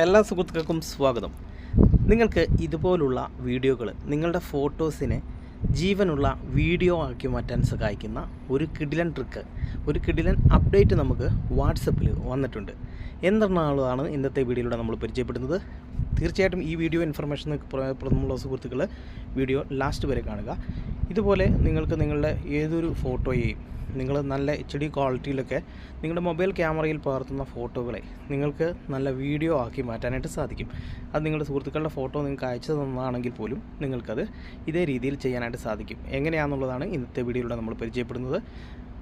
എല്ലാ സുഹൃത്തുക്കൾക്കും സ്വാഗതം. നിങ്ങൾക്ക് ഇതുപോലുള്ള വീഡിയോകൾ നിങ്ങളുടെ ഫോട്ടോസിനെ ജീവനുള്ള വീഡിയോ ആക്കി മാറ്റാൻ സഹായിക്കുന്ന ഒരു കിടിലൻ ട്രിക്ക്, ഒരു കിടിലൻ അപ്ഡേറ്റ് നമുക്ക് വാട്സപ്പിൽ വന്നിട്ടുണ്ട്. എന്തെന്നുള്ളതാണ് ഇന്നത്തെ വീഡിയോയിലൂടെ നമ്മൾ പരിചയപ്പെടുന്നത്. തീർച്ചയായിട്ടും ഈ വീഡിയോ ഇൻഫർമേഷൻ പ്രധാനമുള്ള സുഹൃത്തുക്കൾ വീഡിയോ ലാസ്റ്റ് വരെ കാണുക. ഇതുപോലെ നിങ്ങൾക്ക് നിങ്ങളുടെ ഏതൊരു ഫോട്ടോയെയും നിങ്ങൾ നല്ല HD ക്വാളിറ്റിയിലൊക്കെ നിങ്ങളുടെ മൊബൈൽ ക്യാമറയിൽ പകർത്തുന്ന ഫോട്ടോകളെ നിങ്ങൾക്ക് നല്ല വീഡിയോ ആക്കി മാറ്റാനായിട്ട് സാധിക്കും. അത് നിങ്ങളുടെ സുഹൃത്തുക്കളുടെ ഫോട്ടോ നിങ്ങൾക്ക് അയച്ചു തന്നതാണെങ്കിൽ പോലും നിങ്ങൾക്കത് ഇതേ രീതിയിൽ ചെയ്യാനായിട്ട് സാധിക്കും. എങ്ങനെയാണെന്നുള്ളതാണ് ഇന്നത്തെ വീഡിയോയിലൂടെ നമ്മൾ പരിചയപ്പെടുന്നത്.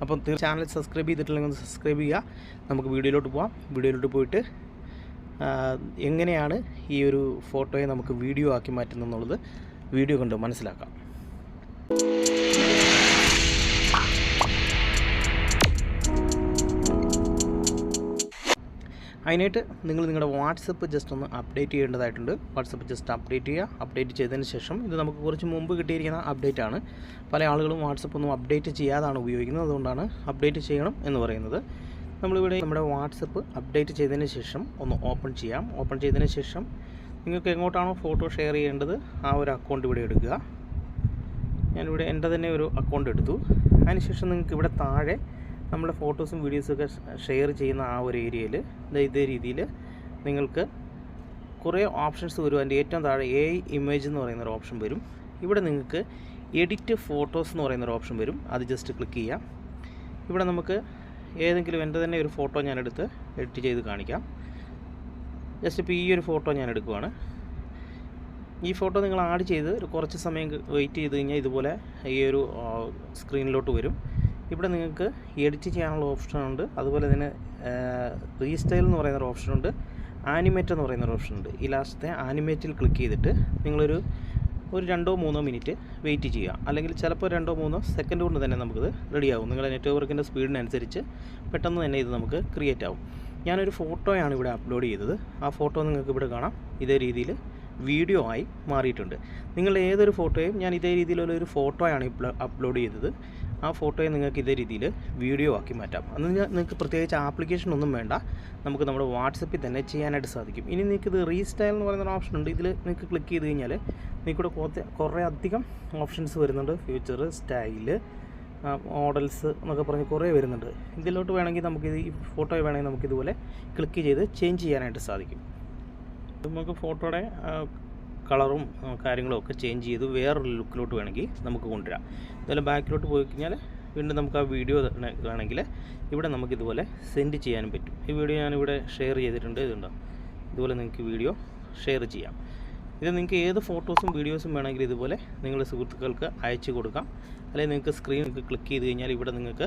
അപ്പം ചാനൽ സബ്സ്ക്രൈബ് ചെയ്തിട്ടില്ലെങ്കിൽ സബ്സ്ക്രൈബ് ചെയ്യുക. നമുക്ക് വീഡിയോയിലോട്ട് പോകാം. വീഡിയോയിലോട്ട് പോയിട്ട് എങ്ങനെയാണ് ഈ ഒരു ഫോട്ടോയെ നമുക്ക് വീഡിയോ ആക്കി മാറ്റുന്നതെന്നുള്ളത് വീഡിയോ കണ്ട് മനസ്സിലാക്കാം. അതിനായിട്ട് നിങ്ങൾ നിങ്ങളുടെ വാട്സപ്പ് ജസ്റ്റ് ഒന്ന് അപ്ഡേറ്റ് ചെയ്യേണ്ടതായിട്ടുണ്ട്. വാട്സപ്പ് ജസ്റ്റ് അപ്ഡേറ്റ് ചെയ്യുക. അപ്ഡേറ്റ് ചെയ്തതിന് ശേഷം ഇത് നമുക്ക് കുറച്ച് മുമ്പ് കിട്ടിയിരിക്കുന്ന അപ്ഡേറ്റ് ആണ്. പല ആളുകളും വാട്സപ്പ് ഒന്നും അപ്ഡേറ്റ് ചെയ്യാതാണ് ഉപയോഗിക്കുന്നത്. അതുകൊണ്ടാണ് അപ്ഡേറ്റ് ചെയ്യണം എന്ന് പറയുന്നത്. നമ്മളിവിടെ നമ്മുടെ വാട്സപ്പ് അപ്ഡേറ്റ് ചെയ്തതിന് ശേഷം ഒന്ന് ഓപ്പൺ ചെയ്യാം. ഓപ്പൺ ചെയ്തതിന് ശേഷം നിങ്ങൾക്ക് എങ്ങോട്ടാണോ ഫോട്ടോ ഷെയർ ചെയ്യേണ്ടത് ആ ഒരു അക്കൗണ്ട് ഇവിടെ എടുക്കുക. ഞാനിവിടെ എൻ്റെ തന്നെ ഒരു അക്കൗണ്ട് എടുത്തു. അതിനുശേഷം നിങ്ങൾക്ക് ഇവിടെ താഴെ നമ്മുടെ ഫോട്ടോസും വീഡിയോസൊക്കെ ഷെയർ ചെയ്യുന്ന ആ ഒരു ഏരിയയിൽ ഇതേ രീതിയിൽ നിങ്ങൾക്ക് കുറേ ഓപ്ഷൻസ് വരും. അതിൻ്റെ ഏറ്റവും താഴെ AI ഇമേജ് എന്ന് പറയുന്നൊരു ഓപ്ഷൻ വരും. ഇവിടെ നിങ്ങൾക്ക് എഡിറ്റ് ഫോട്ടോസ് എന്ന് പറയുന്നൊരു ഓപ്ഷൻ വരും. അത് ജസ്റ്റ് ക്ലിക്ക് ചെയ്യാം. ഇവിടെ നമുക്ക് ഏതെങ്കിലും എൻ്റെ തന്നെ ഒരു ഫോട്ടോ ഞാനെടുത്ത് എഡിറ്റ് ചെയ്ത് കാണിക്കാം. ജസ്റ്റ് ഇപ്പോൾ ഈ ഒരു ഫോട്ടോ ഞാൻ എടുക്കുവാണ്. ഈ ഫോട്ടോ നിങ്ങൾ ആഡ് ചെയ്ത് ഒരു കുറച്ച് സമയം വെയിറ്റ് ചെയ്ത് കഴിഞ്ഞാൽ ഇതുപോലെ ഈ ഒരു സ്ക്രീനിലോട്ട് വരും. ഇവിടെ നിങ്ങൾക്ക് എഡിറ്റ് ചെയ്യാനുള്ള ഓപ്ഷനുണ്ട്. അതുപോലെ തന്നെ റീസ്റ്റൈൽ എന്ന് പറയുന്നൊരു ഓപ്ഷനുണ്ട്. ആനിമേറ്റ് എന്ന് പറയുന്നൊരു ഓപ്ഷനുണ്ട്. ഈ ലാസ്റ്റത്തെ ആനിമേറ്റിൽ ക്ലിക്ക് ചെയ്തിട്ട് നിങ്ങളൊരു 2-3 മിനിറ്റ് വെയിറ്റ് ചെയ്യുക. അല്ലെങ്കിൽ ചിലപ്പോൾ 2-3 സെക്കൻഡ് കൊണ്ട് തന്നെ നമുക്കിത് റെഡിയാകും. നിങ്ങളുടെ നെറ്റ്വർക്കിൻ്റെ സ്പീഡിനനുസരിച്ച് പെട്ടെന്ന് തന്നെ ഇത് നമുക്ക് ക്രിയേറ്റ് ആവും. ഞാനൊരു ഫോട്ടോയാണ് ഇവിടെ അപ്ലോഡ് ചെയ്തത്. ആ ഫോട്ടോ നിങ്ങൾക്ക് ഇവിടെ കാണാം. ഇതേ രീതിയിൽ വീഡിയോ ആയി മാറിയിട്ടുണ്ട്. നിങ്ങളുടെ ഏതൊരു ഫോട്ടോയും ഞാൻ ഇതേ രീതിയിലുള്ളൊരു ഫോട്ടോയാണ് അപ്ലോഡ് ചെയ്തത്. ആ ഫോട്ടോയെ നിങ്ങൾക്ക് ഇതേ രീതിയിൽ വീഡിയോ ആക്കി മാറ്റാം. അന്ന് നിങ്ങൾക്ക് പ്രത്യേകിച്ച് ആപ്ലിക്കേഷൻ ഒന്നും വേണ്ട. നമുക്ക് നമ്മുടെ വാട്സപ്പിൽ തന്നെ ചെയ്യാനായിട്ട് സാധിക്കും. ഇനി നിങ്ങൾക്കിത് റീസ്റ്റൈൽ എന്ന് പറയുന്ന ഓപ്ഷൻ ഉണ്ട്. ഇതിൽ നിങ്ങൾക്ക് ക്ലിക്ക് ചെയ്ത് കഴിഞ്ഞാൽ നിങ്ങൾക്കിവിടെ കുറേ അധികം ഓപ്ഷൻസ് വരുന്നുണ്ട്. ഫ്യൂച്ചർ, സ്റ്റൈല്, മോഡൽസ് എന്നൊക്കെ പറഞ്ഞ് കുറേ വരുന്നുണ്ട്. ഇതിലോട്ട് വേണമെങ്കിൽ നമുക്ക് ഈ ഫോട്ടോ വേണമെങ്കിൽ നമുക്കിതുപോലെ ക്ലിക്ക് ചെയ്ത് ചേഞ്ച് ചെയ്യാനായിട്ട് സാധിക്കും. നമുക്ക് ഫോട്ടോയുടെ കളറും കാര്യങ്ങളും ഒക്കെ ചേഞ്ച് ചെയ്ത് വേറൊരു ലുക്കിലോട്ട് വേണമെങ്കിൽ നമുക്ക് കൊണ്ടുവരാം. ഇതുപോലെ ബാക്കിലോട്ട് പോയി കഴിഞ്ഞാൽ വീണ്ടും നമുക്ക് ആ വീഡിയോ വേണമെങ്കിൽ ഇവിടെ നമുക്കിതുപോലെ സെൻഡ് ചെയ്യാനും പറ്റും. ഈ വീഡിയോ ഞാനിവിടെ ഷെയർ ചെയ്തിട്ടുണ്ട്. ഇതുണ്ടോ, ഇതുപോലെ നിങ്ങൾക്ക് വീഡിയോ ഷെയർ ചെയ്യാം. ഇത് നിങ്ങൾക്ക് ഏത് ഫോട്ടോസും വീഡിയോസും വേണമെങ്കിൽ ഇതുപോലെ നിങ്ങളുടെ സുഹൃത്തുക്കൾക്ക് അയച്ചു കൊടുക്കാം. അല്ലെങ്കിൽ നിങ്ങൾക്ക് സ്ക്രീനിൽ ക്ലിക്ക് ചെയ്ത് കഴിഞ്ഞാൽ ഇവിടെ നിങ്ങൾക്ക്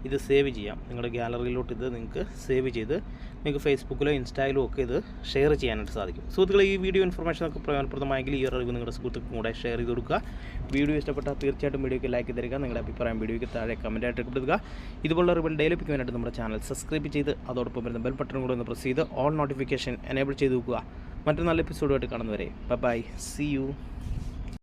ഇത് സേവ് ചെയ്യാം. നിങ്ങളുടെ ഗാലറിയിലോട്ട് ഇത് നിങ്ങൾക്ക് സേവ് ചെയ്ത് നിങ്ങൾക്ക് ഫേസ്ബുക്കിലോ ഇൻസ്റ്റായിലോ ഒക്കെ ഇത് ഷെയർ ചെയ്യാനായിട്ട് സാധിക്കും. സുഹൃത്തുക്കളെ, ഈ വീഡിയോ ഇൻഫർമേഷനൊക്കെ പ്രയോജനപ്രദമായെങ്കിൽ ഈ അറിവ് നിങ്ങളുടെ സുഹൃത്തുക്കും കൂടെ ഷെയർ ചെയ്ത് കൊടുക്കുക. വീഡിയോ ഇഷ്ടപ്പെട്ടാൽ തീർച്ചയായിട്ടും വീഡിയോയ്ക്ക് ലൈക്ക് തരിക. നിങ്ങളുടെ അഭിപ്രായം വീഡിയോയ്ക്ക് താഴെ കമൻറ്റായിട്ട് രേഖപ്പെടുത്തുക. ഇതുപോലുള്ള അറിവുകൾ ഡെയിലി ലഭിക്കുവാനായിട്ട് നമ്മുടെ ചാനൽ സബ്സ്ക്രൈബ് ചെയ്ത് അതോടൊപ്പം വരുന്ന ബെൽ ബട്ടൺ കൂടെ ഒന്ന് പ്രസ് ചെയ്ത് ഓൾ നോട്ടിഫിക്കേഷൻ എനേബിൾ ചെയ്ത് വെക്കുക. മറ്റൊരു നല്ല എപ്പിസോഡുമായിട്ട് കാണുന്നവരെ ബൈ, സീ യു.